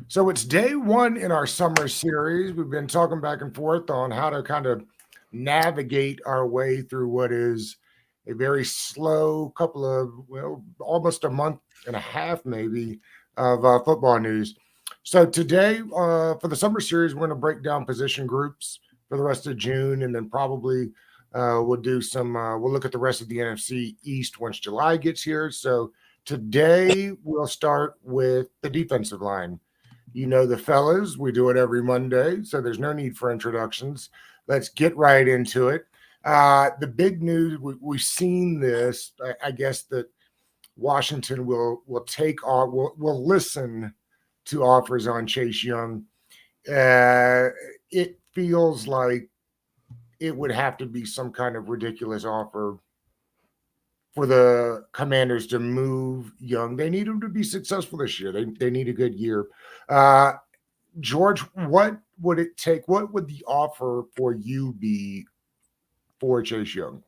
So it's day one in our summer series. We've been talking back and forth on how to kind of navigate our way through what is a very slow couple of, well, almost a month and a half maybe of football news. So today, for the summer series, we're going to break down position groups for the rest of June, and then probably we'll do some. We'll look at the rest of the NFC East once July gets here. So today we'll start with the defensive line. You know the fellas, we do it every Monday, so there's no need for introductions. Let's get right into it. The big news we've seen this. I guess that Washington will take off. Will listen to offers on Chase Young. It feels like it would have to be some kind of ridiculous offer for the Commanders to move Young. They need him to be successful this year. They need a good year. Uh, George, what would it take? What would the offer for you be for Chase Young?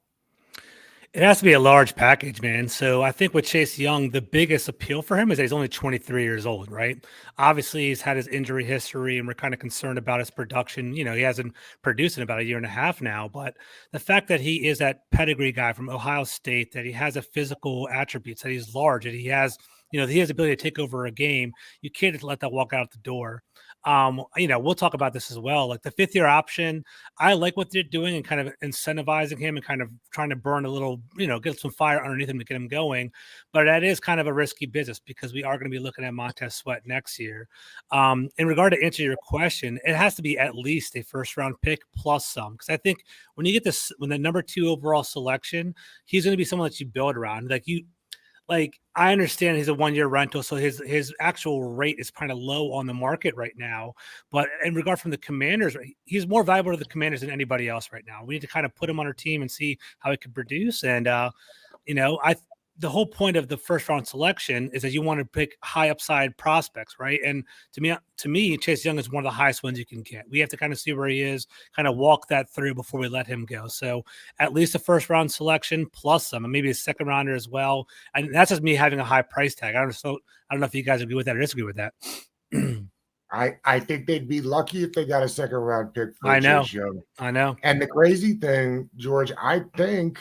It has to be a large package, man. So I think with Chase Young, the biggest appeal for him is that he's only 23 years old, right? Obviously, he's had his injury history, and we're kind of concerned about his production. He hasn't produced in about a year and a half now. But the fact that he is that pedigree guy from Ohio State, that he has a physical attributes, that he's large, that he has, he has the ability to take over a game, you can't just let that walk out the door. We'll talk about this as well. Like the 5th-year option, I like what they're doing and kind of incentivizing him and kind of trying to burn a little, get some fire underneath him to get him going. But that is kind of a risky business because we are going to be looking at Montez Sweat next year. In regard to answer your question, it has to be at least a first-round pick plus some. Because I think when you get this, when the number 2 overall selection, he's going to be someone that you build around. I understand he's a 1-year rental, so his actual rate is kind of low on the market right now. But in regard from the Commanders, he's more valuable to the Commanders than anybody else right now. We need to kind of put him on our team and see how he can produce. And the whole point of the first round selection is that you want to pick high upside prospects, right? And to me, Chase Young is one of the highest ones you can get. We have to kind of see where he is, kind of walk that through before we let him go. So at least a first round selection plus some, and maybe a second rounder as well. And that's just me having a high price tag. I don't know if you guys agree with that or disagree with that. I think they'd be lucky if they got a second round pick for Chase Young. I know. And the crazy thing, George, I think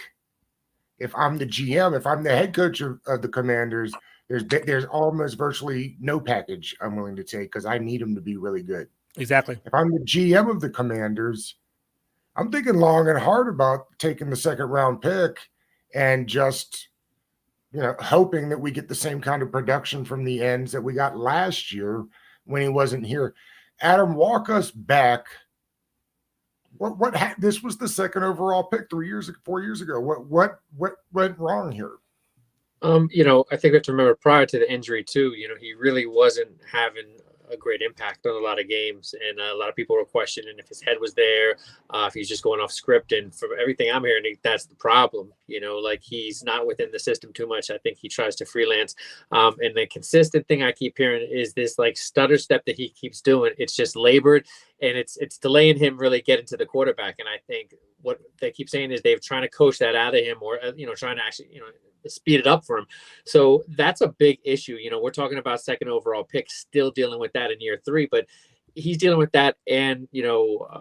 if I'm the GM, if I'm the head coach of the Commanders, there's almost virtually no package I'm willing to take because I need him to be really good. Exactly. If I'm the GM of the Commanders, I'm thinking long and hard about taking the second round pick and just, hoping that we get the same kind of production from the ends that we got last year when he wasn't here. Adam, walk us back. This was the second overall pick 4 years ago. What went wrong here? I think we have to remember prior to the injury too, he really wasn't having a great impact on a lot of games, and a lot of people were questioning if his head was there, if he's just going off script. And from everything I'm hearing, that's the problem. He's not within the system too much. I think he tries to freelance. And the consistent thing I keep hearing is this stutter step that he keeps doing. It's just labored, and it's delaying him really getting to the quarterback. And I think what they keep saying is they're trying to coach that out of him, or trying to actually speed it up for him. So that's a big issue. We're talking about second overall pick, still dealing with that in year 3, but he's dealing with that and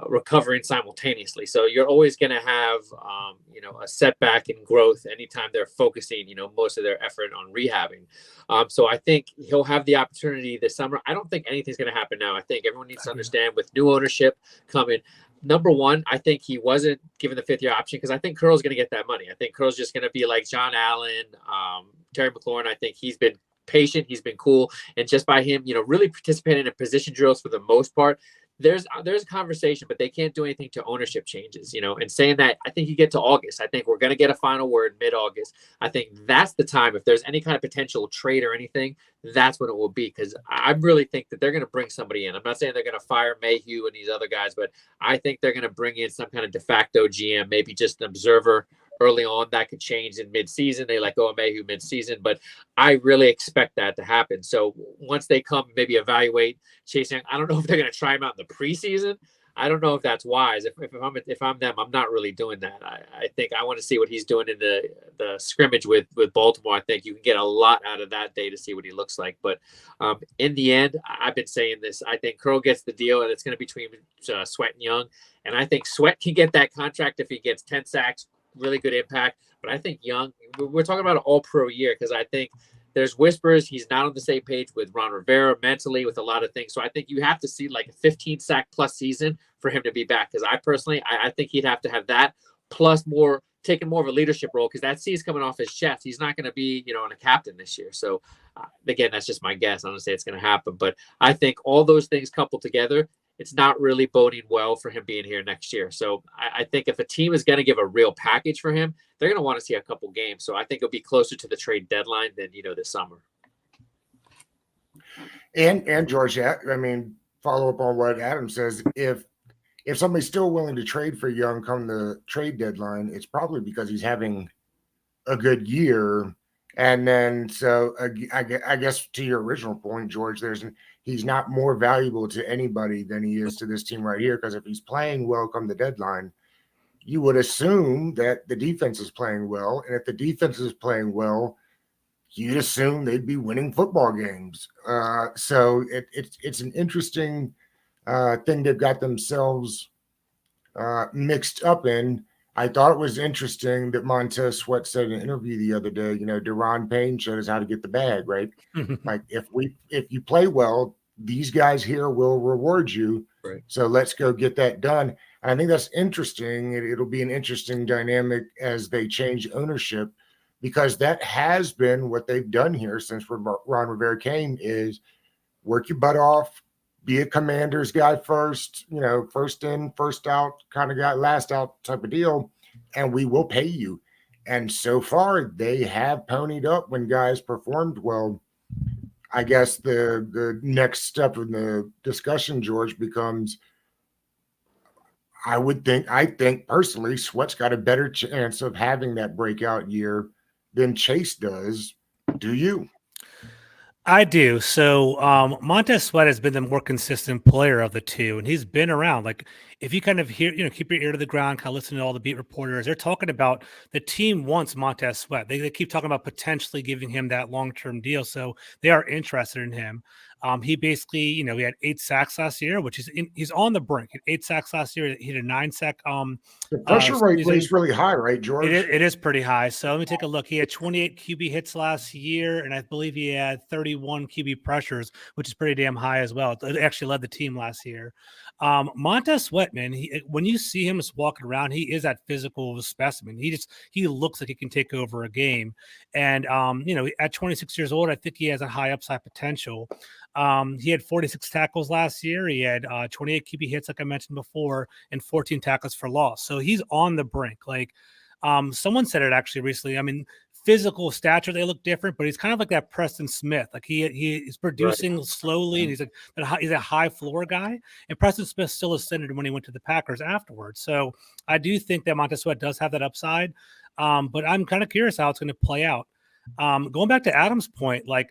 recovering simultaneously. So you're always going to have a setback in growth anytime they're focusing most of their effort on rehabbing. So I think he'll have the opportunity this summer. I don't think anything's going to happen now. I think everyone needs to understand with new ownership coming. Number one, I think he wasn't given the 5th-year option because I think Curl's going to get that money. I think Curl's just going to be like John Allen, Terry McLaurin. I think he's been patient. He's been cool. And just by him, really participating in position drills for the most part, there's a conversation, but they can't do anything to ownership changes, and saying that, I think you get to August. I think we're going to get a final word mid-August. I think that's the time. If there's any kind of potential trade or anything, that's what it will be. Because I really think that they're going to bring somebody in. I'm not saying they're going to fire Mayhew and these other guys, but I think they're going to bring in some kind of de facto GM, maybe just an observer early on. That could change in mid-season. They let go of Mayhew mid-season, but I really expect that to happen. So once they come, maybe evaluate Chase Young. I don't know if they're going to try him out in the preseason. I don't know if that's wise. If I'm them, I'm not really doing that. I think I want to see what he's doing in the scrimmage with Baltimore. I think you can get a lot out of that day to see what he looks like. But in the end, I've been saying this. I think Curl gets the deal, and it's going to be between Sweat and Young. And I think Sweat can get that contract if he gets 10 sacks, really good impact. But I think Young, we're talking about an all-pro year, because I think there's whispers he's not on the same page with Ron Rivera mentally, with a lot of things. So I think you have to see like a 15 sack plus season for him to be back. Because I think he'd have to have that plus taking more of a leadership role, because that C's coming off his chest. He's not going to be, a captain this year. So again, that's just my guess. I don't say it's going to happen, but I think all those things coupled together, it's not really boding well for him being here next year. So I think if a team is going to give a real package for him, they're going to want to see a couple games. So I think it'll be closer to the trade deadline than, this summer. And George, I mean, follow up on what Adam says. If somebody's still willing to trade for Young come the trade deadline, it's probably because he's having a good year. And then, so I guess to your original point, George, he's not more valuable to anybody than he is to this team right here. Because if he's playing well come the deadline, you would assume that the defense is playing well. And if the defense is playing well, you'd assume they'd be winning football games. So it's an interesting thing they've got themselves mixed up in. I thought it was interesting that Montez Sweat said in an interview the other day, Daron Payne showed us how to get the bag, right? Like if you play well, these guys here will reward you. Right. So let's go get that done. And I think that's interesting. It'll be an interesting dynamic as they change ownership, because that has been what they've done here since Ron Rivera came, is work your butt off, be a Commanders guy first, first in, first out kind of guy, last out type of deal, and we will pay you. And so far, they have ponied up when guys performed well. I guess the next step in the discussion, George, becomes, I think personally, Sweat's got a better chance of having that breakout year than Chase does. Do you? I do. So Montez Sweat has been the more consistent player of the two, and he's been around. Like, if you kind of hear, keep your ear to the ground, kind of listen to all the beat reporters, they're talking about the team wants Montez Sweat. They keep talking about potentially giving him that long-term deal. So they are interested in him. He basically, he had 8 sacks last year, which he's on the brink. He had 8 sacks last year. He had a 9-sack. The pressure rate is really high, right, George? It is pretty high. So let me take a look. He had 28 QB hits last year, and I believe he had 31 QB pressures, which is pretty damn high as well. It actually led the team last year. Montez Sweat, man, when you see him just walking around, he is that physical specimen. He looks like he can take over a game. And, at 26 years old, I think he has a high upside potential. He had 46 tackles last year. He had 28 QB hits, like I mentioned before, and 14 tackles for loss. So he's on the brink. Like, someone said it actually recently. I mean, physical stature, they look different, but he's kind of like that Preston Smith. Like he is producing slowly, and he's a high floor guy. And Preston Smith still ascended when he went to the Packers afterwards. So I do think that Montez Sweat does have that upside. But I'm kind of curious how it's going to play out. Going back to Adam's point, like,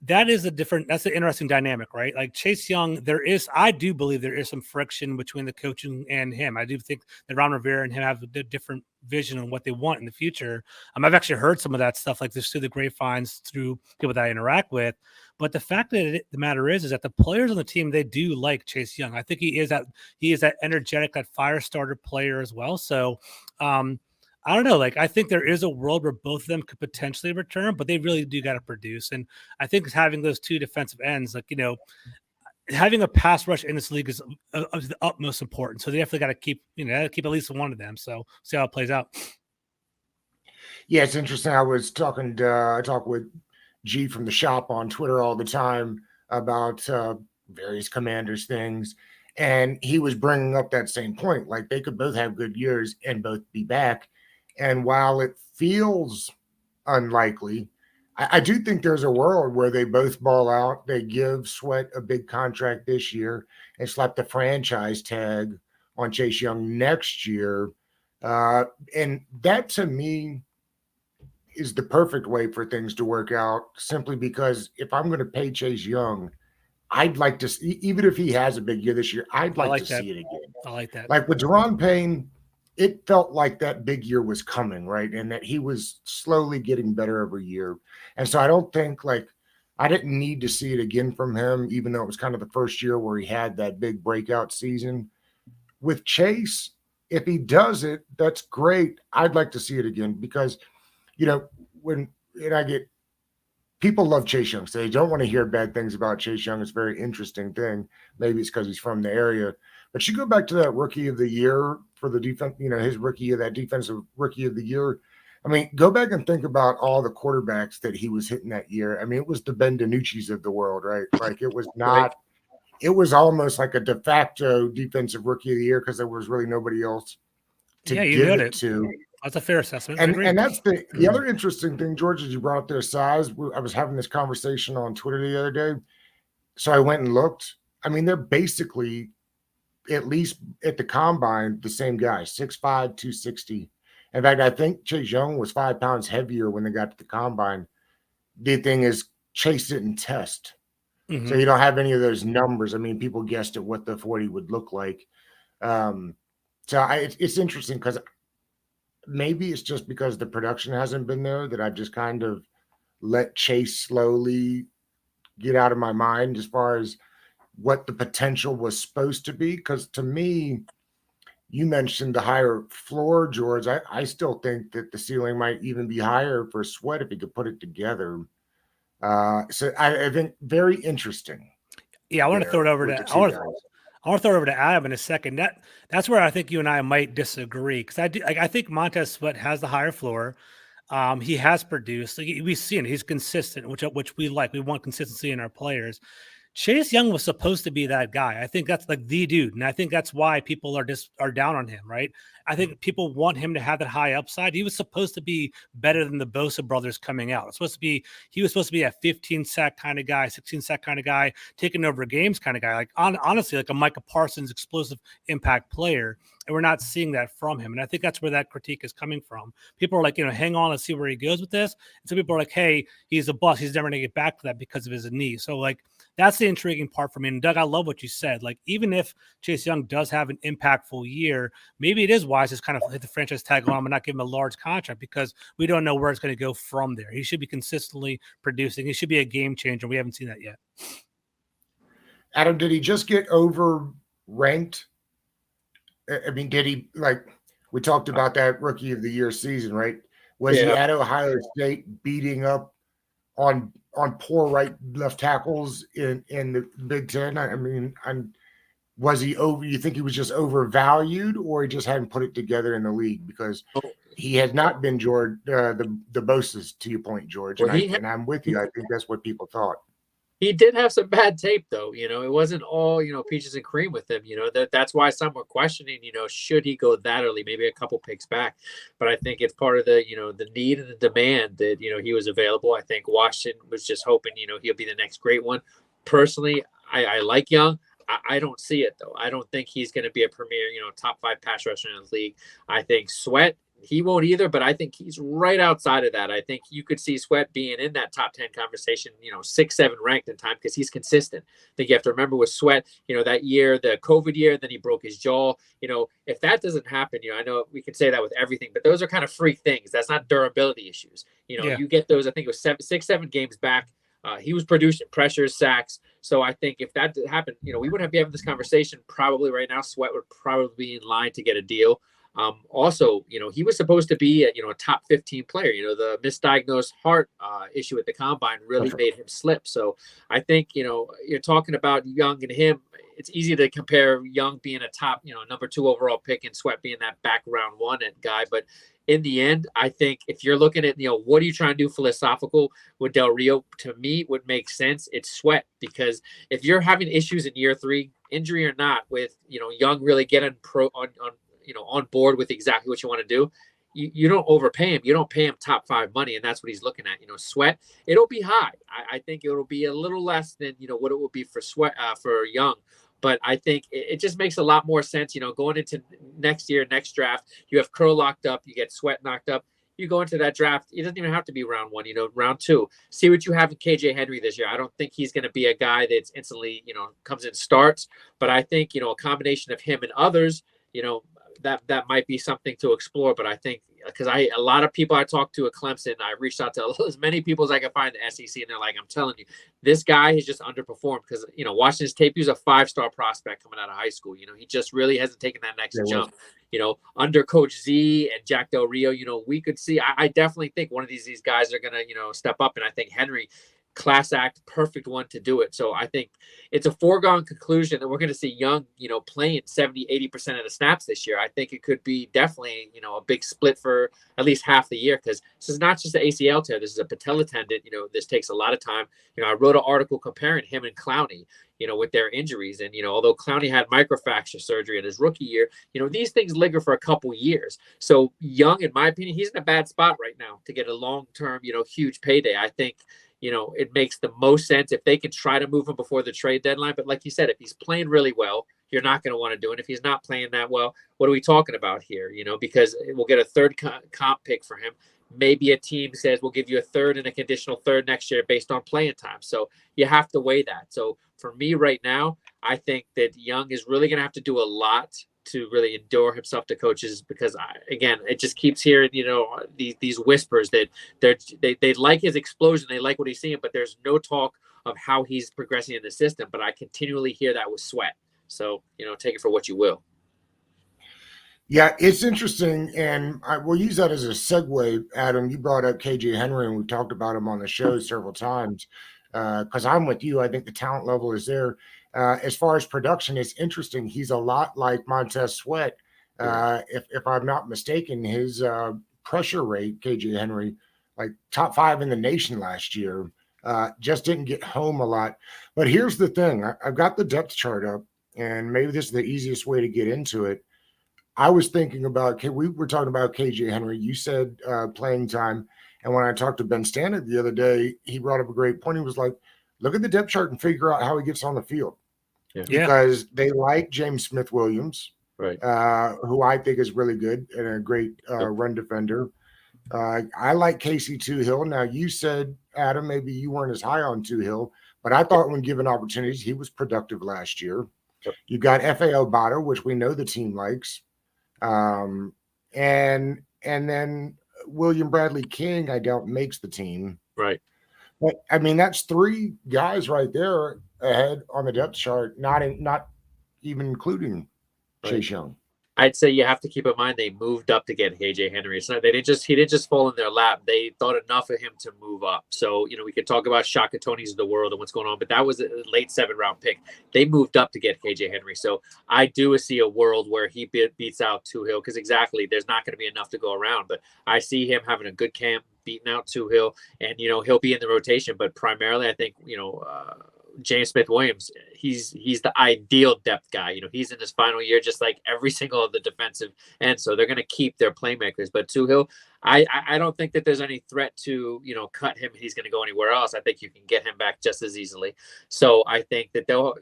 that's an interesting dynamic, right? Like Chase Young, I do believe there is some friction between the coaching and him. I do think that Ron Rivera and him have a different vision on what they want in the future. I've actually heard some of that stuff like this through the grapevines, through people that I interact with. But the fact that the matter is that the players on the team, they do like Chase Young. I think he is that energetic, that fire starter player as well. So, I don't know. Like, I think there is a world where both of them could potentially return, but they really do got to produce. And I think having those two defensive ends, like, having a pass rush in this league is of the utmost importance. So they definitely got to keep at least one of them. So see how it plays out. Yeah, it's interesting. I talk with G from the shop on Twitter all the time about various Commanders things. And he was bringing up that same point. Like, they could both have good years and both be back. And while it feels unlikely, I do think there's a world where they both ball out. They give Sweat a big contract this year and slap the franchise tag on Chase Young next year. And that, to me, is the perfect way for things to work out, simply because if I'm going to pay Chase Young, I'd like to see, even if he has a big year this year, I'd I like like to that. see it again. I like that. Like with Daron Payne, it felt like that big year was coming, right? And that he was slowly getting better every year. And so I don't think like I didn't need to see it again from him, even though it was kind of the first year where he had that big breakout season. With Chase, if he does it, that's great. I'd like to see it again because, you know, when and I get people love Chase Young, so they don't want to hear bad things about Chase Young. It's a very interesting thing. Maybe it's because he's from the area. But you go back to that rookie of the year for the defense, you know, his rookie of that defensive rookie of the year. I mean, go back and think about all the quarterbacks that he was hitting that year. I mean, it was the Ben DiNucci's of the world, right? Like it was not, it was almost like a de facto defensive rookie of the year because there was really nobody else to Yeah, you give nailed it it. to. That's a fair assessment. I agree. And that's the other interesting thing, George, is you brought up their size. I was having this conversation on Twitter the other day. So I went and looked. I mean, they're basically, at least at the combine, the same guy, 6'5", 260. In fact, I think Chase Young was 5 pounds heavier when they got to the combine. The thing is, Chase didn't test. So you don't have any of those numbers. I mean, people guessed at what the 40 would look like. It's interesting because maybe it's just because the production hasn't been there that I've just kind of let Chase slowly get out of my mind as far as what the potential was supposed to be. Because to me, you mentioned the higher floor, George. I still think that the ceiling might even be higher for Sweat if he could put it together. So I think very interesting. Yeah, I want to throw it over to I want to throw it over to Adam in a second. That's where I think you and I might disagree because I think Montez Sweat has the higher floor. He has produced. We've seen it. He's consistent, which we like. We want consistency in our players. Chase Young was supposed to be that guy. I think that's like the dude, and I think that's why people are down on him, right? I think people want him to have that high upside. He was supposed to be better than the Bosa brothers coming out. He was supposed to be a 15 sack kind of guy, 16 sack kind of guy, taking over games kind of guy. Like honestly, like a Micah Parsons explosive impact player. And we're not seeing that from him. And I think that's where that critique is coming from. People are like, hang on, let's see where he goes with this. And some people are like, hey, he's a bust. He's never going to get back to that because of his knee. So like, that's the intriguing part for me. And Doug, I love what you said. Like, even if Chase Young does have an impactful year, maybe it is wise to kind of hit the franchise tag on him and not give him a large contract because we don't know where it's going to go from there. He should be consistently producing. He should be a game changer. We haven't seen that yet. Adam, did he just get over-ranked? I mean, did he, like, we talked about that rookie of the year season, right? Was he at Ohio State beating up on poor left tackles in the Big Ten? I mean, was he over? You think he was just overvalued, or he just hadn't put it together in the league? Because he has not been George the Bosa's, to your point, George. Well, and I'm with you. I think that's what people thought. He did have some bad tape, though. It wasn't all peaches and cream with him. That's why some were questioning. Should he go that early? Maybe a couple picks back. But I think it's part of the the need and the demand that he was available. I think Washington was just hoping he'll be the next great one. Personally, I like Young. I don't see it though. I don't think he's going to be a premier top 5 pass rusher in the league. I think Sweat. He won't either, but I think he's right outside of that. I think you could see Sweat being in that top 10 conversation, 6, 7 ranked in time because he's consistent. I think you have to remember with Sweat, that year, the COVID year, then he broke his jaw. If that doesn't happen, I know we can say that with everything, but those are kind of freak things. That's not durability issues. You get those, I think it was 6, 7 games back. He was producing pressures, sacks. So I think if that happened, we wouldn't be having this conversation probably right now. Sweat would probably be in line to get a deal. Also, he was supposed to be a top 15 player. The misdiagnosed heart issue at the combine really made him slip. So I think, you're talking about Young and him. It's easy to compare Young being a top, number 2 overall pick and Sweat being that back round 1 guy. But in the end, I think if you're looking at, what are you trying to do philosophical with Del Rio, to me would make sense. It's Sweat, because if you're having issues in year 3, injury or not, with, Young really getting on board with exactly what you want to do, you don't overpay him. You don't pay him top 5 money, and that's what he's looking at. Sweat, it'll be high. I think it'll be a little less than what it will be for Sweat for Young. But I think it just makes a lot more sense. Going into next year, next draft, you have Curl locked up, you get Sweat knocked up. you go into that draft, it doesn't even have to be round 1, round 2. See what you have in KJ Henry this year. I don't think he's going to be a guy that's instantly, comes in starts, but I think, a combination of him and others, that might be something to explore. But I think because a lot of people I talked to at Clemson, I reached out to as many people as I could find in the SEC, and they're like, I'm telling you, this guy has just underperformed because, watching his tape, he was a 5-star prospect coming out of high school. He just really hasn't taken that next jump. Under Coach Z and Jack Del Rio, we could see, I definitely think one of these guys are going to, step up. And I think Henry, class act, perfect one to do it. So I think it's a foregone conclusion that we're going to see Young, playing 70-80% of the snaps this year. I think it could be definitely, a big split for at least half the year, because this is not just an ACL tear. This is a patella tendon. This takes a lot of time. I wrote an article comparing him and Clowney, with their injuries. And, although Clowney had microfracture surgery in his rookie year, these things linger for a couple years. So Young, in my opinion, he's in a bad spot right now to get a long-term, huge payday. I think, it makes the most sense if they can try to move him before the trade deadline. But like you said, if he's playing really well, you're not going to want to do it. If he's not playing that well, what are we talking about here? Because we'll get a third comp pick for him. Maybe a team says we'll give you a third and a conditional third next year based on playing time. So you have to weigh that. So for me right now, I think that Young is really going to have to do a lot to really endure himself to coaches, because again, it just keeps hearing, these whispers that they like his explosion. They like what he's seeing, but there's no talk of how he's progressing in the system. But I continually hear that with Sweat. So, take it for what you will. Yeah, it's interesting, and I will use that as a segue. Adam, you brought up KJ Henry, and we talked about him on the show several times. Because I'm with you, I think the talent level is there. As far as production, it's interesting. He's a lot like Montez Sweat. If I'm not mistaken, his pressure rate, KJ Henry, like top 5 in the nation last year, just didn't get home a lot. But here's the thing. I've got the depth chart up, and maybe this is the easiest way to get into it. I was thinking about, we were talking about KJ Henry. You said playing time. And when I talked to Ben Stanek the other day, he brought up a great point. He was like, look at the depth chart and figure out how he gets on the field. Yeah. Because they like James Smith-Williams, right, who I think is really good and a great run defender. I like Casey Toohill. Now, you said, Adam, maybe you weren't as high on Toohill, but I thought when given opportunities, he was productive last year. Yep. You got F.A. Obata, which we know the team likes. And then William Bradley King, I doubt makes the team. Right. But I mean, that's 3 guys right there ahead on the depth chart, not even including Chase Young. I'd say you have to keep in mind they moved up to get KJ Henry. It's not, he didn't just fall in their lap. They thought enough of him to move up. So, we could talk about Shaka Tonys of the world and what's going on, but that was a late 7th-round pick. They moved up to get KJ Henry. So I do see a world where he beats out Toohill, because exactly, there's not going to be enough to go around. But I see him having a good camp, beating out Toohill, and, he'll be in the rotation. But primarily, I think, James Smith-Williams, he's the ideal depth guy. He's in his final year, just like every single of the defensive end. So they're going to keep their playmakers. But Toohill, I don't think that there's any threat to, cut him. He's going to go anywhere else. I think you can get him back just as easily. So I think that they'll,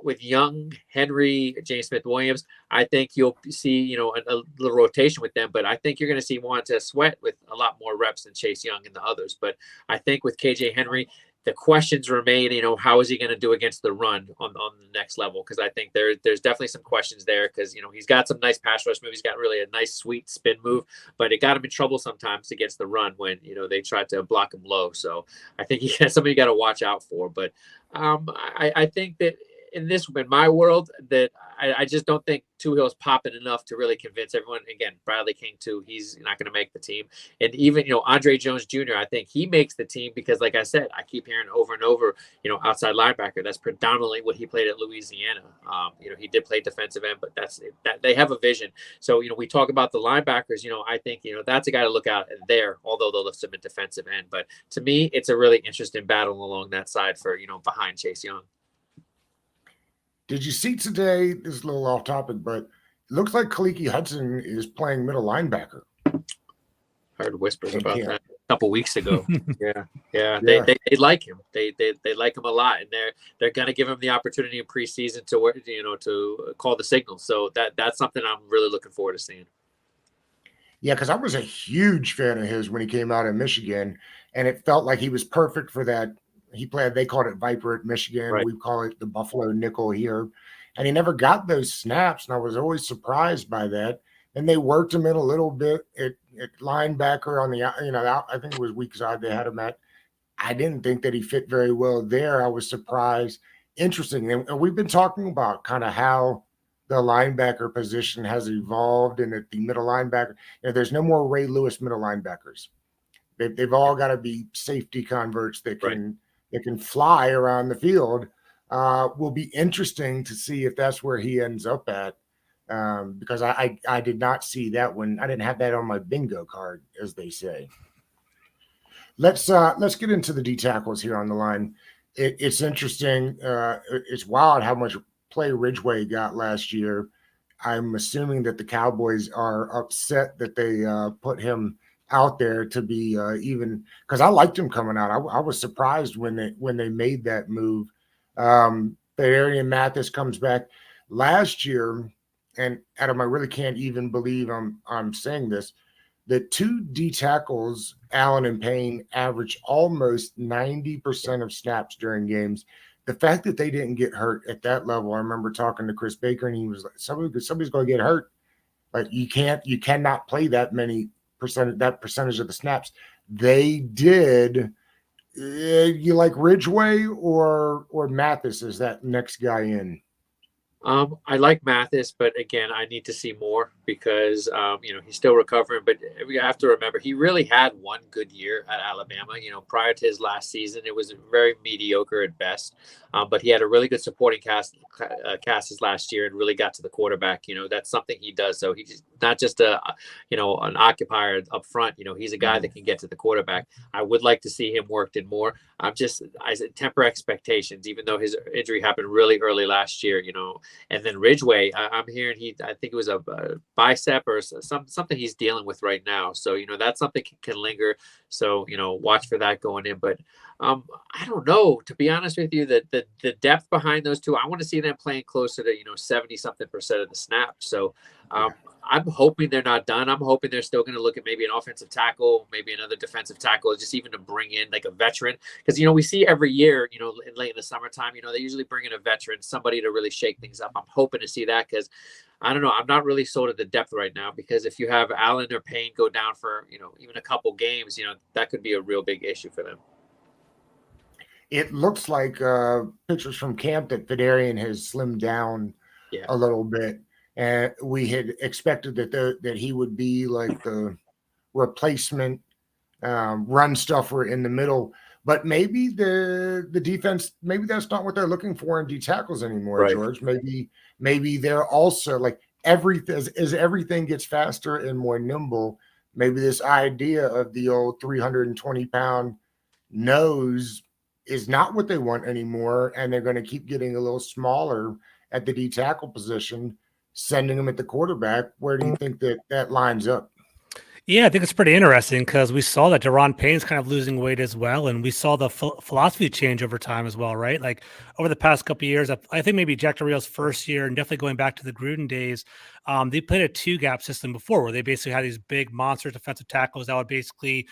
with Young, Henry, James Smith-Williams, I think you'll see, a little rotation with them. But I think you're going to see Montez Sweat with a lot more reps than Chase Young and the others. But I think with KJ Henry, the questions remain, how is he going to do against the run on the next level? Because I think there's definitely some questions there, because, he's got some nice pass rush moves. He's got really a nice, sweet spin move, but it got him in trouble sometimes against the run when, they tried to block him low. So I think he's somebody you got to watch out for. But I think that in my world, that I just don't think Toohill's popping enough to really convince everyone. Again, Bradley King too, he's not going to make the team. And even, Andre Jones Jr., I think he makes the team because, like I said, I keep hearing over and over, outside linebacker. That's predominantly what he played at Louisiana. He did play defensive end, but that they have a vision. So, we talk about the linebackers, I think, that's a guy to look out there, although they'll lift him at defensive end. But to me, it's a really interesting battle along that side for, behind Chase Young. Did you see today, this is a little off topic, but it looks like Kaliki Hudson is playing middle linebacker. Heard whispers about that a couple weeks ago. Yeah. They like him. They like him a lot, and they're going to give him the opportunity in preseason to call the signal. So that's something I'm really looking forward to seeing. Yeah, because I was a huge fan of his when he came out of Michigan, and it felt like he was perfect for that. He played, they called it Viper at Michigan. Right. We call it the Buffalo nickel here. And he never got those snaps, and I was always surprised by that. And they worked him in a little bit at linebacker on the, I think it was weak side they had him at. I didn't think that he fit very well there. I was surprised. Interesting. And we've been talking about kind of how the linebacker position has evolved and at the middle linebacker. There's no more Ray Lewis middle linebackers. They've all got to be safety converts that can fly around the field. Will be interesting to see if that's where he ends up at. Because I did not see that one. I didn't have that on my bingo card, as they say. Let's get into the D tackles here on the line. It's interesting. It's wild how much play Ridgeway got last year. I'm assuming that the Cowboys are upset that they put him out there to be even, because I liked him coming out. I was surprised when they made that move. Arian Mathis comes back last year, and Adam, I really can't even believe I'm saying this. The two D tackles, Allen and Payne, average almost 90% of snaps during games. The fact that they didn't get hurt at that level, I remember talking to Chris Baker, and he was like, somebody's going to get hurt. Like you cannot play that percentage of the snaps. They did. You like Ridgeway or Mathis as that next guy in? I like Mathis, but again, I need to see more because he's still recovering. But we have to remember he really had one good year at Alabama. Prior to his last season, it was very mediocre at best. But he had a really good supporting cast his last year and really got to the quarterback. That's something he does. So he's not just an occupier up front. He's a guy that can get to the quarterback. I would like to see him worked in more. I temper expectations, even though his injury happened really early last year. And then Ridgeway, I'm hearing I think it was a bicep or something he's dealing with right now. So, that's something can linger. So, watch for that going in. But I don't know, to be honest with you, that the depth behind those two, I want to see them playing closer to, 70-something% of the snaps. So I'm hoping they're not done. I'm hoping they're still going to look at maybe an offensive tackle, maybe another defensive tackle, just even to bring in like a veteran. Because, we see every year, late in the summertime, they usually bring in a veteran, somebody to really shake things up. I'm hoping to see that because I don't know. I'm not really sold at the depth right now because if you have Allen or Payne go down for, even a couple games, that could be a real big issue for them. It looks like pictures from camp that Fidarian has slimmed down a little bit. And we had expected that he would be like the replacement run stuffer in the middle. But maybe the defense, maybe that's not what they're looking for in D tackles anymore, right. George. Maybe they're also like as everything gets faster and more nimble, maybe this idea of the old 320-pound nose is not what they want anymore, and they're going to keep getting a little smaller at the D tackle position, sending them at the quarterback. Where do you think that lines up? Yeah, I think it's pretty interesting because we saw that Daron Payne's kind of losing weight as well, and we saw the philosophy change over time as well, right? Like over the past couple of years, I think maybe Jack Del Rio's first year, and definitely going back to the Gruden days, they played a two-gap system before, where they basically had these big monster defensive tackles that would basically,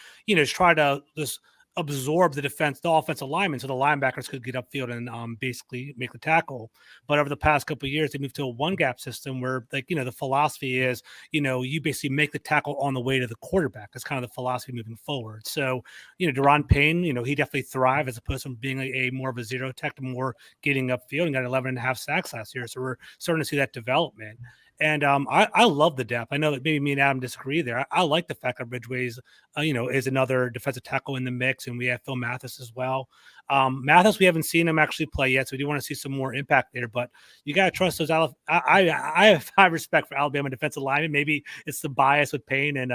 try to just absorb the offensive linemen, so the linebackers could get upfield and basically make the tackle. But over the past couple of years, they moved to a one gap system where, the philosophy is, you basically make the tackle on the way to the quarterback. That's kind of the philosophy moving forward. So, Daron Payne, he definitely thrived as opposed to being a more of a zero tech to more getting upfield and got 11.5 sacks last year. So we're starting to see that development. And I love the depth. I know that maybe me and Adam disagree there. I like the fact that Ridgeway's, is another defensive tackle in the mix, and we have Phil Mathis as well. Mathis, we haven't seen him actually play yet, so we do want to see some more impact there. But you got to trust those. I have high respect for Alabama defensive linemen. Maybe it's the bias with Payne and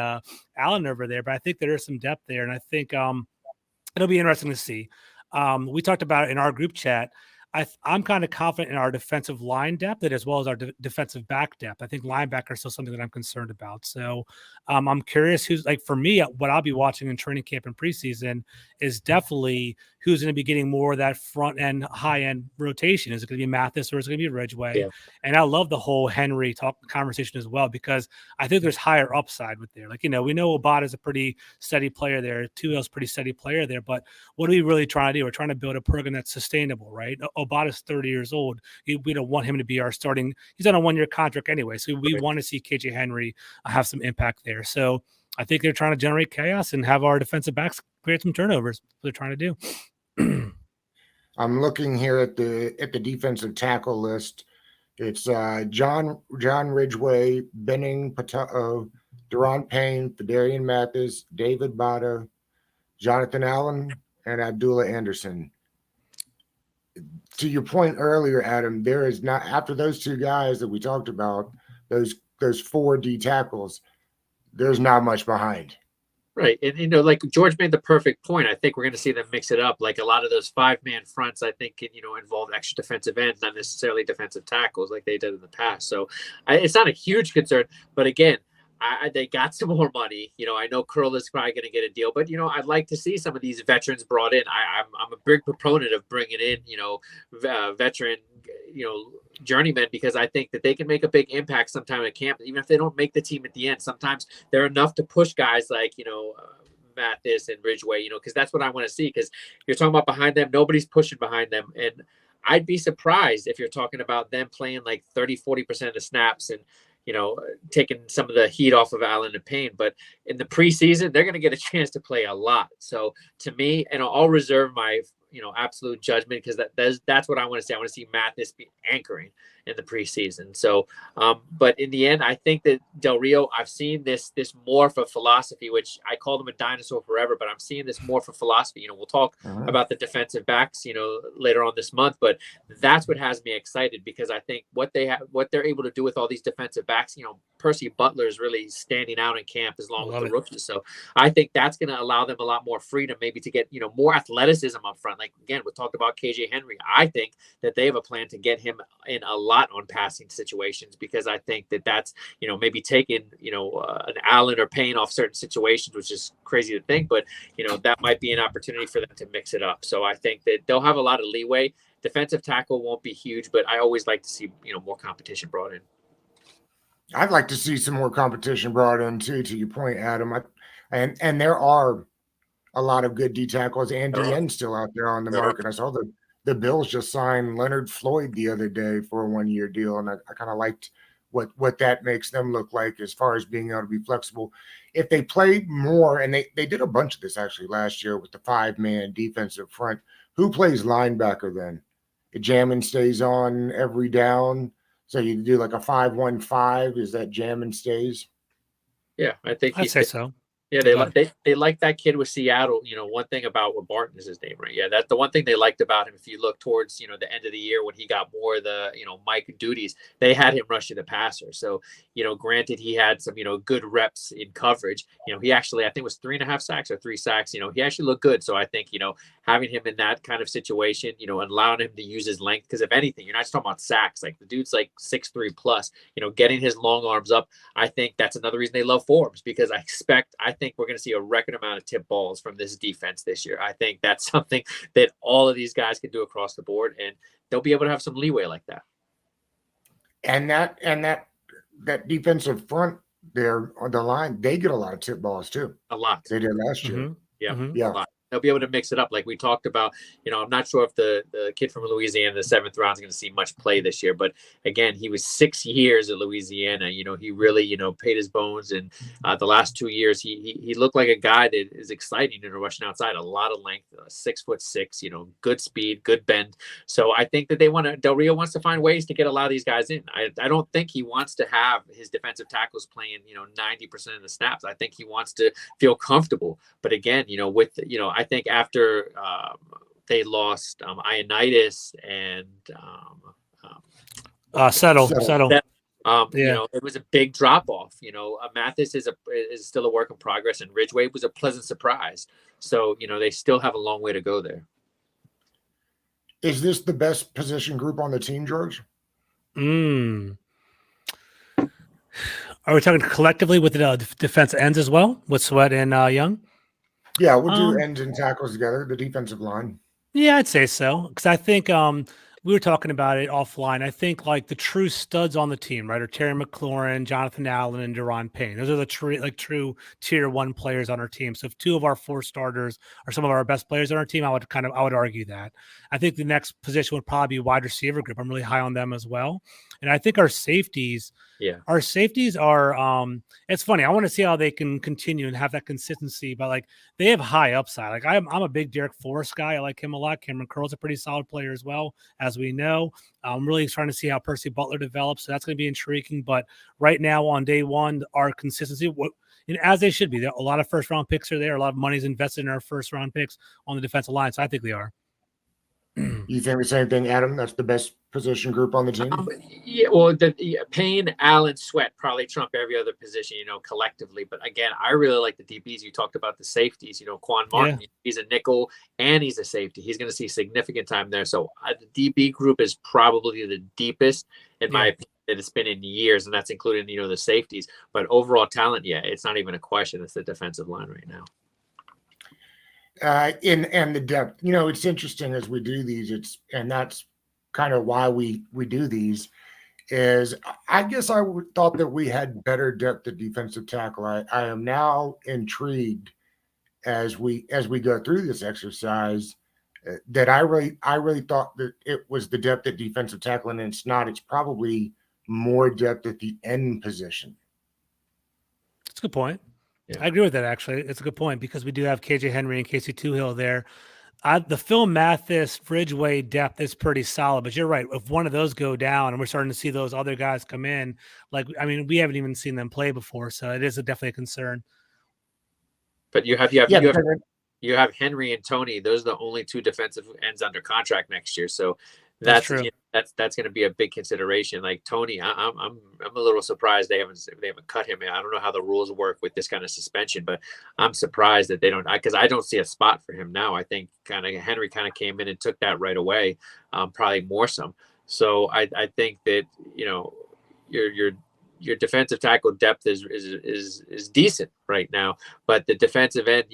Allen over there, but I think there is some depth there, and I think it'll be interesting to see. We talked about it in our group chat. I'm kind of confident in our defensive line depth as well as our defensive back depth. I think linebacker is still something that I'm concerned about. So I'm curious who's like, for me, what I'll be watching in training camp and preseason is definitely who's going to be getting more of that front end, high end rotation. Is it going to be Mathis or is it going to be Ridgeway? Yeah. And I love the whole Henry talk conversation as well, because I think there's higher upside with there. Like, we know Obata is a pretty steady player there. Tuel's pretty steady player there, but what are we really trying to do? We're trying to build a program that's sustainable, right? Obata's 30 years old. We don't want him to be our starting. He's on a 1-year contract anyway. So we want to see KJ Henry have some impact there. So I think they're trying to generate chaos and have our defensive backs create some turnovers. That's what they're trying to do. I'm looking here at the defensive tackle list. It's John Ridgeway, Benning Patel, Daron Payne, Fedarian Mathis, David Bada, Jonathan Allen, and Abdullah Anderson. To your point earlier, Adam, there is not, after those two guys that we talked about, those 4 D tackles, there's not much behind. Right. And, like George made the perfect point. I think we're going to see them mix it up. Like a lot of those 5-man fronts, I think, can, involve extra defensive ends, not necessarily defensive tackles like they did in the past. So it's not a huge concern. But again, they got some more money. I know Curl is probably going to get a deal, but I'd like to see some of these veterans brought in. I'm a big proponent of bringing in veteran journeymen, because I think that they can make a big impact sometime at camp, even if they don't make the team at the end. Sometimes they're enough to push guys like Mathis and Ridgeway, because that's what I want to see. Because you're talking about behind them, nobody's pushing behind them, and I'd be surprised if you're talking about them playing like 30-40% of the snaps and taking some of the heat off of Allen and Payne. But in the preseason, they're going to get a chance to play a lot. So to me, and I'll reserve my absolute judgment, because that's what I want to see. I want to see Mathis be anchoring in the preseason. So, but in the end, I think that Del Rio, I've seen this morph of philosophy, which I called him a dinosaur forever, but I'm seeing this morph of philosophy. We'll talk about the defensive backs, later on this month, but that's what has me excited, because I think what they're able to do with all these defensive backs, Percy Butler is really standing out in camp as long with the rookies. So I think that's going to allow them a lot more freedom, maybe to get, more athleticism up front. Like, again, we talked about KJ Henry. I think that they have a plan to get him in a lot on passing situations, because I think that that's, maybe taking, an Allen or Payne off certain situations, which is crazy to think, but, that might be an opportunity for them to mix it up. So I think that they'll have a lot of leeway. Defensive tackle won't be huge, but I always like to see, more competition brought in. I'd like to see some more competition brought in too, to your point, Adam. And there are a lot of good D tackles and DN still out there on the market. I saw the Bills just signed Leonard Floyd the other day for a 1-year deal, and I kind of liked what that makes them look like as far as being able to be flexible. If they played more, and they did a bunch of this actually last year with the 5-man defensive front, who plays linebacker then? Jamin stays on every down. So you do like a 5-1-5. Is that Jamin stays? Yeah, I think I'd say so. Yeah, they like that kid with Seattle. One thing about what Barton is his name, right? Yeah, that's the one thing they liked about him. If you look towards the end of the year when he got more of the Mike duties, they had him rushing the passer. So granted he had some good reps in coverage. He actually, I think it was 3.5 sacks or 3 sacks. He actually looked good. So I think having him in that kind of situation, and allowing him to use his length, because if anything, you're not just talking about sacks. Like the dude's like 6'3" plus. Getting his long arms up. I think that's another reason they love Forbes, because I think we're going to see a record amount of tip balls from this defense this year. I think that's something that all of these guys can do across the board, and they'll be able to have some leeway like that. And that defensive front there on the line, they get a lot of tip balls too. A lot. They did last year. Yeah. A lot. They'll be able to mix it up like we talked about. I'm not sure if the kid from Louisiana in the 7th round is going to see much play this year, but again, he was 6 years at Louisiana. He really, paid his bones, and the last 2 years, he looked like a guy that is exciting and rushing outside. A lot of length, 6'6", good speed, good bend. So I think that Del Rio wants to find ways to get a lot of these guys in. I don't think he wants to have his defensive tackles playing, 90% of the snaps. I think he wants to feel comfortable. But again, I think after they lost Ioannidis and Settle. It was a big drop off. Mathis is still a work in progress, and Ridgeway was a pleasant surprise. So they still have a long way to go there. Is this the best position group on the team, George? Mm. Are we talking collectively with the defense ends as well, with Sweat and Young? Yeah, we'll do Um, ends and tackles together, the defensive line. Yeah, I'd say so. Because I think we were talking about it offline. I think like the true studs on the team, right, are Terry McLaurin, Jonathan Allen, and Daron Payne. Those are the true tier one players on our team. So if two of our four starters are some of our best players on our team, I would argue that. I think the next position would probably be wide receiver group. I'm really high on them as well. And I think our safeties. Yeah. Our safeties are it's funny. I want to see how they can continue and have that consistency, but like they have high upside. Like I'm a big Derek Forrest guy. I like him a lot. Cameron Curl's a pretty solid player as well, as we know. I'm really trying to see how Percy Butler develops. So that's going to be intriguing. But right now on day one, our consistency, and as they should be, there a lot of first round picks are there. A lot of money's invested in our first round picks on the defensive line. So I think they are. You think the same thing, Adam? That's the best position group on the team? Yeah, well, Payne, Allen, Sweat probably trump every other position, collectively. But again, I really like the DBs. You talked about the safeties. Quan Martin, he's a nickel and he's a safety. He's going to see significant time there. So the DB group is probably the deepest, in my opinion, that it's been in years, and that's including the safeties. But overall talent, it's not even a question. It's the defensive line right now. And the depth, it's interesting as we do these. And that's kind of why we do these. Is I guess I thought that we had better depth at defensive tackle. I am now intrigued as we go through this exercise that I really thought that it was the depth at defensive tackle, and it's not. It's probably more depth at the end position. That's a good point. Yeah. I agree with that, actually. It's a good point because we do have KJ Henry and Casey Toohill there. The Phil Mathis, Ridgeway depth is pretty solid, but you're right. If one of those go down and we're starting to see those other guys come in, we haven't even seen them play before, so it is definitely a concern. But you have Henry and Tony. Those are the only two defensive ends under contract next year. So that's true. That's going to be a big consideration. Like Tony, I'm a little surprised they haven't cut him. I don't know how the rules work with this kind of suspension, but I'm surprised that they don't, because I don't see a spot for him now. I think Henry came in and took that right away, probably more so. So I think that your defensive tackle depth is decent right now, but the defensive end,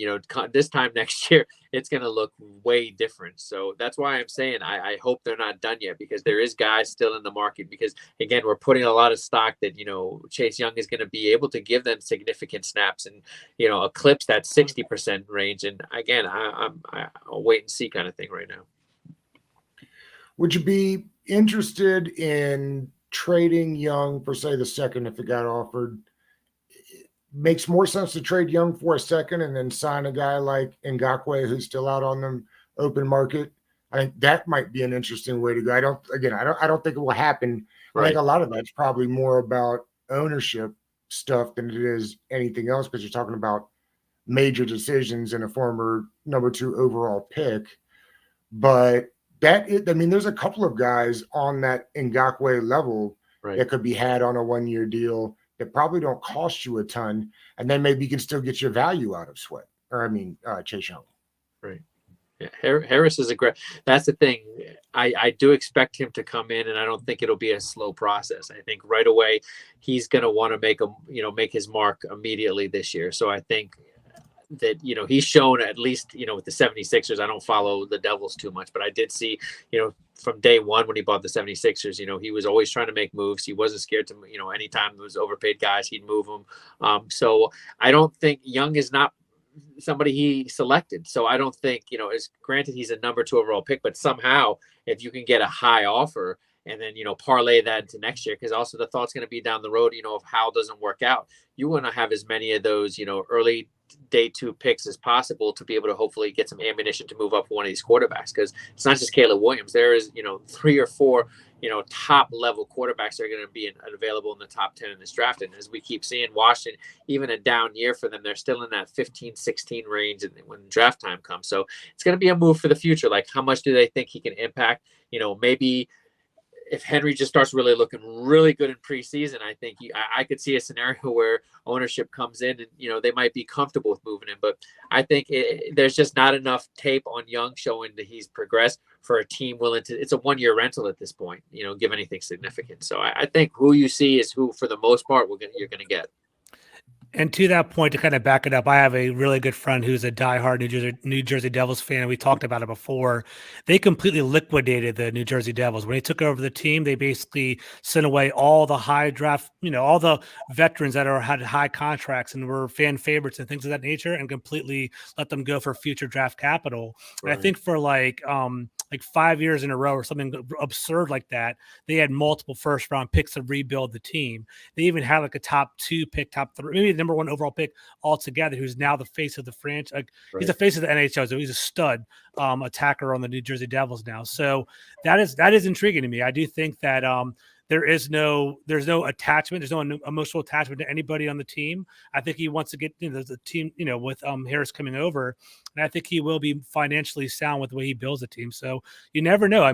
this time next year, it's going to look way different. So that's why I'm saying I hope they're not done yet, because there is guys still in the market, because again, we're putting a lot of stock that, Chase Young is going to be able to give them significant snaps and, eclipse that 60% range. And again, I'll wait and see kind of thing right now. Would you be interested in trading Young for, say, the second if it got offered? It makes more sense to trade Young for a second and then sign a guy like Ngakoue who's still out on the open market. I think that might be an interesting way to go. I don't think it will happen. Right. I think a lot of that's probably more about ownership stuff than it is anything else, because you're talking about major decisions in a former number 2 overall pick. But there's a couple of guys on that Ngakoue level that could be had on a 1-year deal that probably don't cost you a ton, and then maybe you can still get your value out of Chase Young. Right. Yeah, Harris is a great. That's the thing. I do expect him to come in, and I don't think it'll be a slow process. I think right away he's going to want to make his mark immediately this year. So I think that he's shown, at least with the 76ers. I don't follow the Devils too much, but I did see from day one when he bought the 76ers, he was always trying to make moves. He wasn't scared to anytime there was overpaid guys, he'd move them. So I don't think Young is not somebody he selected. So I don't think is granted he's a number 2 overall pick, but somehow if you can get a high offer and then parlay that into next year, because also the thought's going to be down the road, if Howell doesn't work out, you want to have as many of those early day 2 picks as possible to be able to hopefully get some ammunition to move up one of these quarterbacks, because it's not just Caleb Williams. There is 3 or 4 top level quarterbacks that are going to be available in the top 10 in this draft. And as we keep seeing, Washington, even a down year for them, they're still in that 15-16 range when draft time comes. So it's going to be a move for the future. Like, how much do they think he can impact? Maybe if Henry just starts really looking really good in preseason, I think I could see a scenario where ownership comes in and, they might be comfortable with moving him. But I think there's just not enough tape on Young showing that he's progressed for a team willing to, it's a 1-year rental at this point, give anything significant. So I think who you see is who, for the most part, you're going to get. And to that point, to kind of back it up, I have a really good friend who's a diehard New Jersey Devils fan. We talked about it before. They completely liquidated the New Jersey Devils. When they took over the team, they basically sent away all the high draft, all the veterans that had high contracts and were fan favorites and things of that nature, and completely let them go for future draft capital. Right. And I think for like 5 years in a row or something absurd like that, they had multiple first round picks to rebuild the team. They even had like a top 2 pick, top 3, maybe the number 1 overall pick altogether, who's now the face of the franchise. Right. He's the face of the NHL. So he's a stud attacker on the New Jersey Devils now. So that is intriguing to me. I do think that there's no attachment. There's no emotional attachment to anybody on the team. I think he wants to get the team, with Harris coming over, and I think he will be financially sound with the way he builds the team. So you never know. I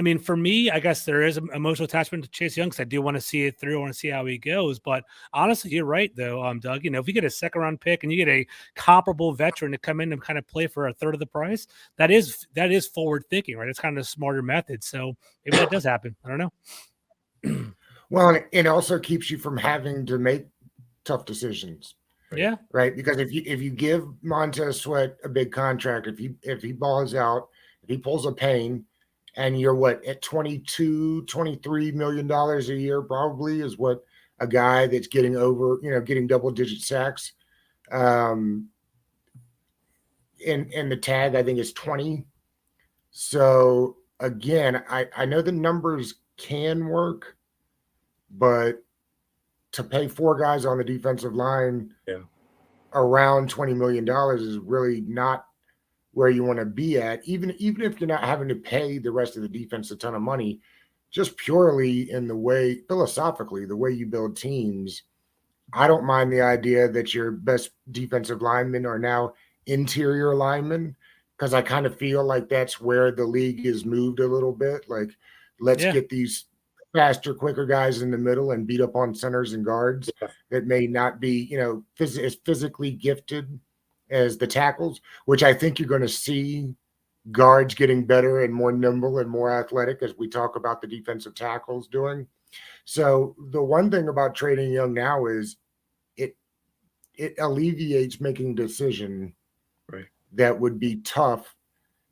mean, for me, I guess there is an emotional attachment to Chase Young because I do want to see it through. I want to see how he goes. But honestly, you're right, though, Doug. If you get a second-round pick and you get a comparable veteran to come in and kind of play for a third of the price, that is forward thinking, right? It's kind of a smarter method. So maybe that does happen. I don't know. Well, and it also keeps you from having to make tough decisions. Yeah. Right. Because if you give Montez Sweat a big contract, if he balls out, if he pulls a Payne, and you're at $22-23 million a year probably is what a guy that's getting getting double-digit sacks. And the tag, I think, is 20. So again, I know the numbers can work, but to pay 4 guys on the defensive line around $20 million is really not where you want to be at, even if you're not having to pay the rest of the defense a ton of money, just purely in the way, philosophically, the way you build teams. I don't mind the idea that your best defensive linemen are now interior linemen, because I kind of feel like that's where the league is moved a little bit. Like, let's get these faster, quicker guys in the middle and beat up on centers and guards that may not be, as physically gifted as the tackles, which I think you're going to see guards getting better and more nimble and more athletic as we talk about the defensive tackles doing. So the one thing about trading Young now is it alleviates making a decision that would be tough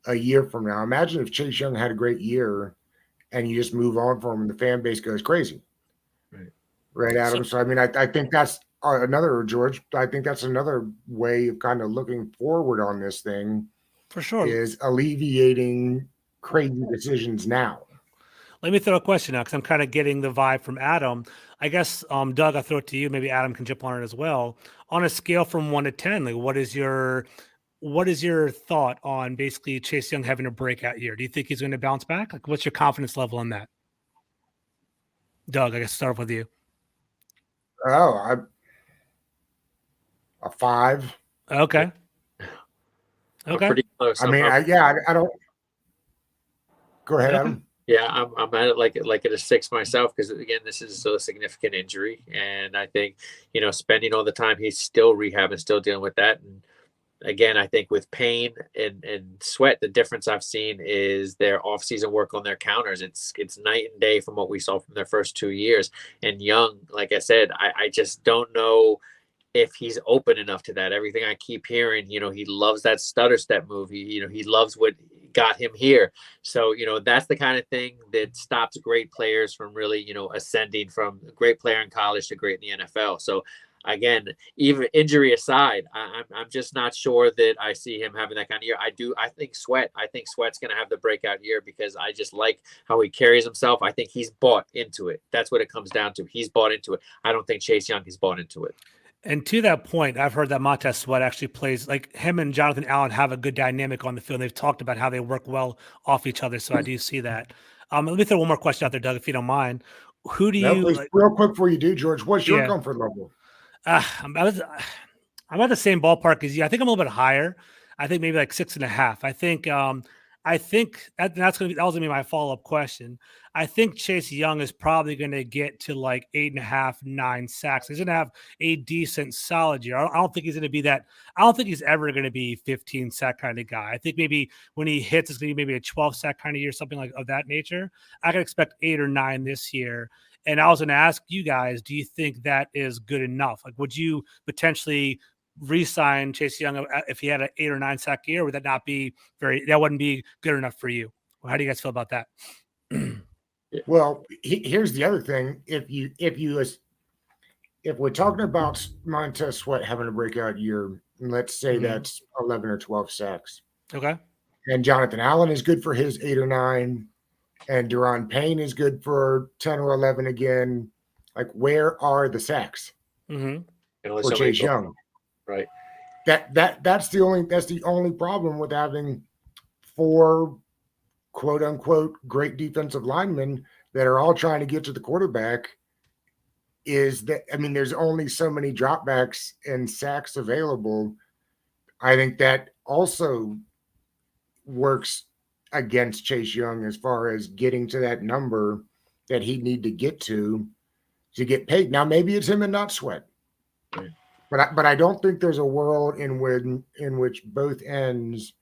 a year from now. Imagine if Chase Young had a great year and you just move on from him and the fan base goes crazy. Right, Adam? So I think that's George, I think that's another way of kind of looking forward on this thing. For sure. Is alleviating crazy decisions now. Let me throw a question out because I'm kind of getting the vibe from Adam. I guess, Doug, I'll throw it to you. Maybe Adam can jump on it as well. On a scale from 1 to 10, like what is your thought on basically Chase Young having a breakout year? Do you think he's going to bounce back? Like, what's your confidence level on that? Doug, I guess start off with you. Oh, a 5. Okay. Pretty close. I don't. Go ahead, Adam. Yeah, I'm at it like at a 6 myself because again, this is a significant injury, and I think spending all the time he's still rehabbing, still dealing with that, and again, I think with Payne and Sweat, the difference I've seen is their offseason work on their counters. It's night and day from what we saw from their first 2 years. And Young, like I said, I just don't know if he's open enough to that. Everything I keep hearing, he loves that stutter step move. He loves what got him here. So, that's the kind of thing that stops great players from really, ascending from a great player in college to great in the NFL. So again, even injury aside, I'm just not sure that I see him having that kind of year. I think Sweat's going to have the breakout year because I just like how he carries himself. I think he's bought into it. That's what it comes down to. He's bought into it. I don't think Chase Young has bought into it. And to that point, I've heard that Montez Sweat actually plays, like him and Jonathan Allen have a good dynamic on the field. They've talked about how they work well off each other. So I do see that. Let me throw one more question out there, Doug, if you don't mind. Who do you please, real quick before you do, George, what's your comfort level? I'm at the same ballpark as you. I think I'm a little bit higher. I think maybe like 6.5. I think I think that was gonna be my follow-up question. I think Chase Young is probably gonna get to like 8.5, 9 sacks. He's gonna have a decent, solid year. I don't think he's gonna be that. I don't think he's ever gonna be 15 sack kind of guy. I think maybe when he hits, it's gonna be maybe a 12 sack kind of year, something like of that nature. I can expect 8 or 9 this year. And I was gonna ask you guys, do you think that is good enough? Like, would you potentially re-sign Chase Young if he had an 8 or 9 sack year? Would that not be that wouldn't be good enough for you? Well, how do you guys feel about that? Well, here's the other thing. If we're talking about Montez Sweat having a breakout year, let's say that's 11 or 12 sacks. Okay. And Jonathan Allen is good for his 8 or 9, and Daron Payne is good for 10 or 11 again. Like, where are the sacks for Chase Young? Right. That's the only problem with having 4 quote unquote great defensive linemen that are all trying to get to the quarterback. Is that, I mean, there's only so many dropbacks and sacks available. I think that also works against Chase Young as far as getting to that number that he'd need to get to get paid. Now, maybe it's him and not Sweat. Right. But I don't think there's a world in which both ends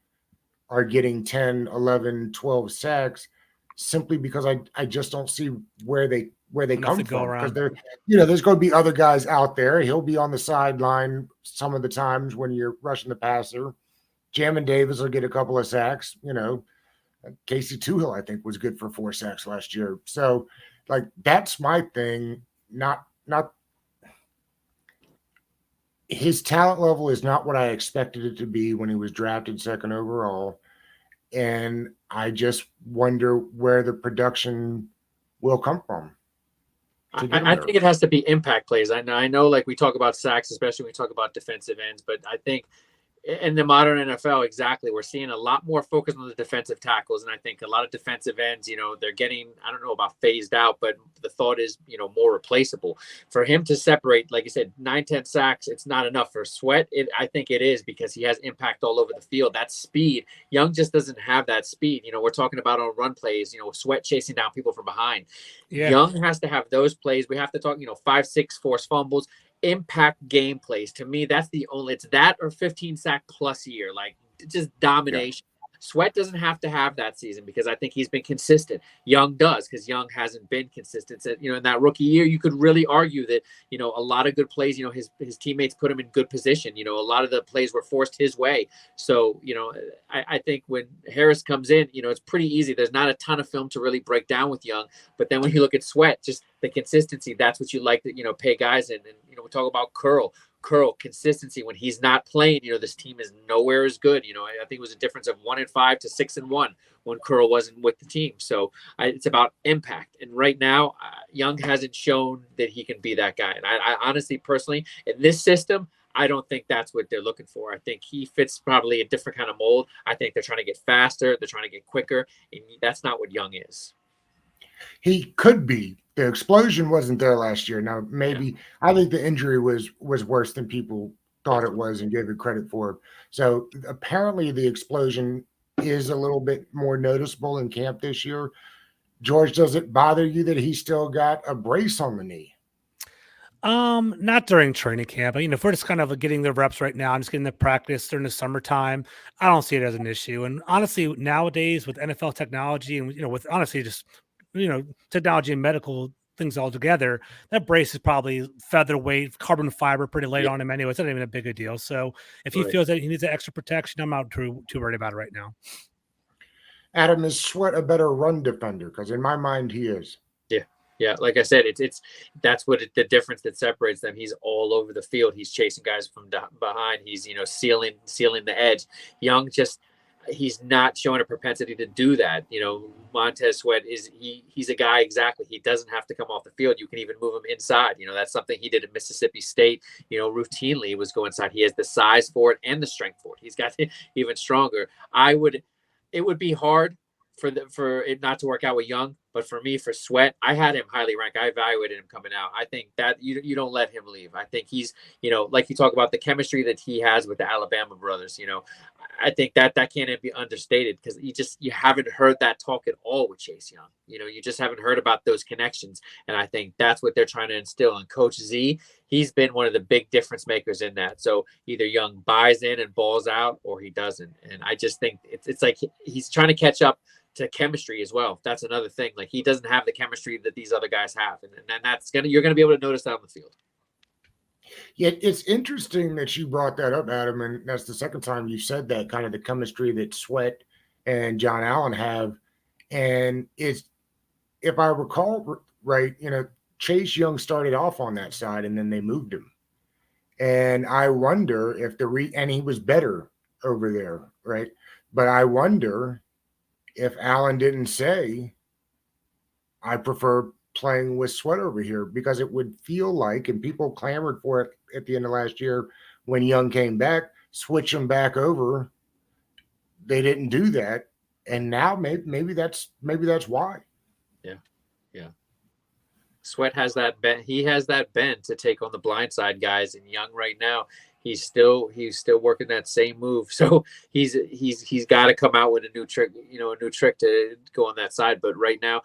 are getting 10, 11, 12 sacks simply because I just don't see where they come from. Because there's going to be other guys out there. He'll be on the sideline some of the times when you're rushing the passer. Jamin Davis will get a couple of sacks. Casey Toohill, I think, was good for 4 sacks last year. So, like, that's my thing. Not his talent level is not what I expected it to be when he was drafted 2nd overall. And I just wonder where the production will come from. I think it has to be impact plays. I know, like, we talk about sacks, especially when we talk about defensive ends, but I think in the modern NFL, exactly, we're seeing a lot more focus on the defensive tackles. And I think a lot of defensive ends, they're getting, I don't know about phased out, but the thought is, more replaceable. For him to separate, like you said, 9, 10 sacks, it's not enough. For Sweat, I think it is, because he has impact all over the field. That speed, Young just doesn't have that speed. We're talking about on run plays, Sweat chasing down people from behind. Yeah. Young has to have those plays. We have to talk, 5, 6 forced fumbles. Impact game plays. To me, that's the only, it's that or 15 sack plus year, like just domination. Yeah. Sweat doesn't have to have that season because I think he's been consistent. Young does, because Young hasn't been consistent. So, in that rookie year, you could really argue that, a lot of good plays, his teammates put him in good position. A lot of the plays were forced his way. So, I think when Harris comes in, it's pretty easy. There's not a ton of film to really break down with Young. But then when you look at Sweat, just the consistency, that's what you like to, pay guys in. And, we talk about Curl consistency. When he's not playing, this team is nowhere as good. I think it was a difference of 1-5 to 6-1 when Curl wasn't with the team. So it's about impact. And right now, Young hasn't shown that he can be that guy. And I honestly, personally, in this system, I don't think that's what they're looking for. I think he fits probably a different kind of mold. I think they're trying to get faster. They're trying to get quicker. And that's not what Young is. He could be. The explosion wasn't there last year. Now, maybe I think the injury was worse than people thought it was and gave it credit for. So apparently the explosion is a little bit more noticeable in camp this year. George, does it bother you that he still got a brace on the knee? Not during training camp. If we're just kind of getting the reps right now, I'm just getting the practice during the summertime, I don't see it as an issue. And honestly, nowadays with NFL technology and, with honestly just technology and medical things all together, that brace is probably featherweight, carbon fiber, pretty light on him anyway. It's not even a big a deal. So if he feels that he needs that extra protection, I'm not too worried about it right now. Adam, is Sweat a better run defender? Because in my mind, he is. Yeah. Like I said, that's what the difference that separates them. He's all over the field. He's chasing guys from behind. He's sealing the edge. Young he's not showing a propensity to do that. Montez Sweat he's a guy, exactly. He doesn't have to come off the field. You can even move him inside. That's something he did at Mississippi State, routinely. He was go inside. He has the size for it and the strength for it. He's got even stronger. It would be hard for it not to work out with Young, But for me, for Sweat, I had him highly ranked. I evaluated him coming out. I think that you don't let him leave. I think he's, like you talk about the chemistry that he has with the Alabama brothers. I think that can't be understated, because you haven't heard that talk at all with Chase Young. You just haven't heard about those connections, and I think that's what they're trying to instill. And Coach Z, he's been one of the big difference makers in that. So either Young buys in and balls out, or he doesn't. And I just think it's like he's trying to catch up to chemistry as well. That's another thing. Like, he doesn't have the chemistry that these other guys have, and you're gonna be able to notice that on the field. Yeah, it's interesting that you brought that up, Adam, and that's the second time you said that, kind of the chemistry that Sweat and John Allen have. And it's, if I recall right, Chase Young started off on that side and then they moved him. And I wonder if and he was better over there, right? But I wonder if Allen didn't say, I prefer playing with Sweat over here, because it would feel like, and people clamored for it at the end of last year when Young came back, switch him back over. They didn't do that, and now maybe that's why. Yeah. Sweat has that bent. He has that bent to take on the blind side guys, and Young right now, he's still working that same move. So he's got to come out with a new trick, to go on that side. But right now,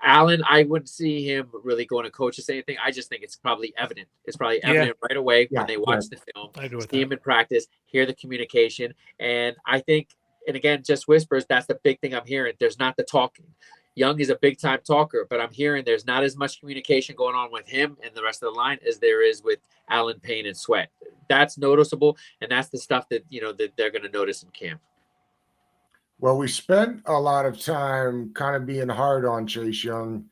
Allen, I wouldn't see him really going to coach us anything. I just think it's probably evident. It's probably evident right away when they watch the film, see him in practice, hear the communication. And I think, and again, just whispers, that's the big thing I'm hearing. There's not the talking. Young is a big time talker, but I'm hearing there's not as much communication going on with him and the rest of the line as there is with Allen, Payne, and Sweat. That's noticeable, and that's the stuff that that they're going to notice in camp. Well, we spent a lot of time kind of being hard on Chase Young.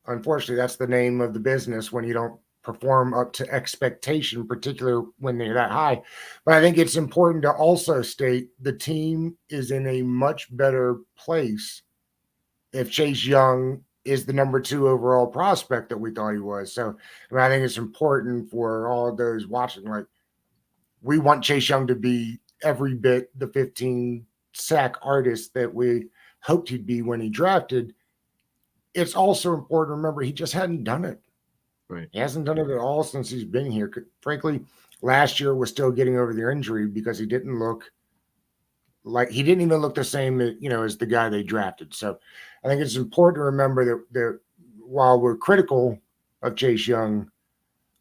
Unfortunately, that's the name of the business when you don't perform up to expectation, particularly when they're that high. But I think it's important to also state the team is in a much better place if Chase Young is the number 2 overall prospect that we thought he was. So I think it's important for all of those watching, like, we want Chase Young to be every bit the 15 sack artist that we hoped he'd be when he drafted. It's also important to remember he just hadn't done it. Right. He hasn't done it at all since he's been here. Frankly, last year was still getting over the injury because he didn't even look the same, as the guy they drafted. So I think it's important to remember that while we're critical of Chase Young,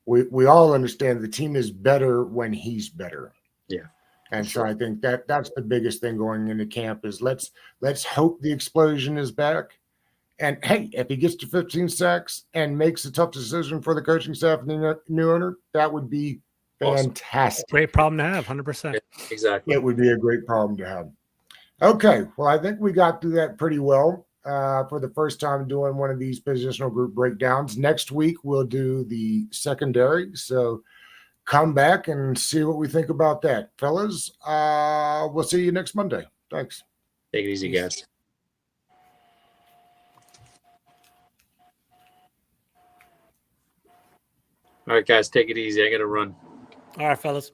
we all understand the team is better when he's better. Yeah. And so I think that's the biggest thing going into camp is let's hope the explosion is back. And hey, if he gets to 15 sacks and makes a tough decision for the coaching staff and the new owner, that would be fantastic. Great problem to have, 100%. Yeah, exactly. It would be a great problem to have. Okay, well, I think we got through that pretty well for the first time doing one of these positional group breakdowns. Next week, we'll do the secondary. So come back and see what we think about that. Fellas, we'll see you next Monday. Thanks. Take it easy, guys. All right, guys, take it easy. I got to run. All right, fellas.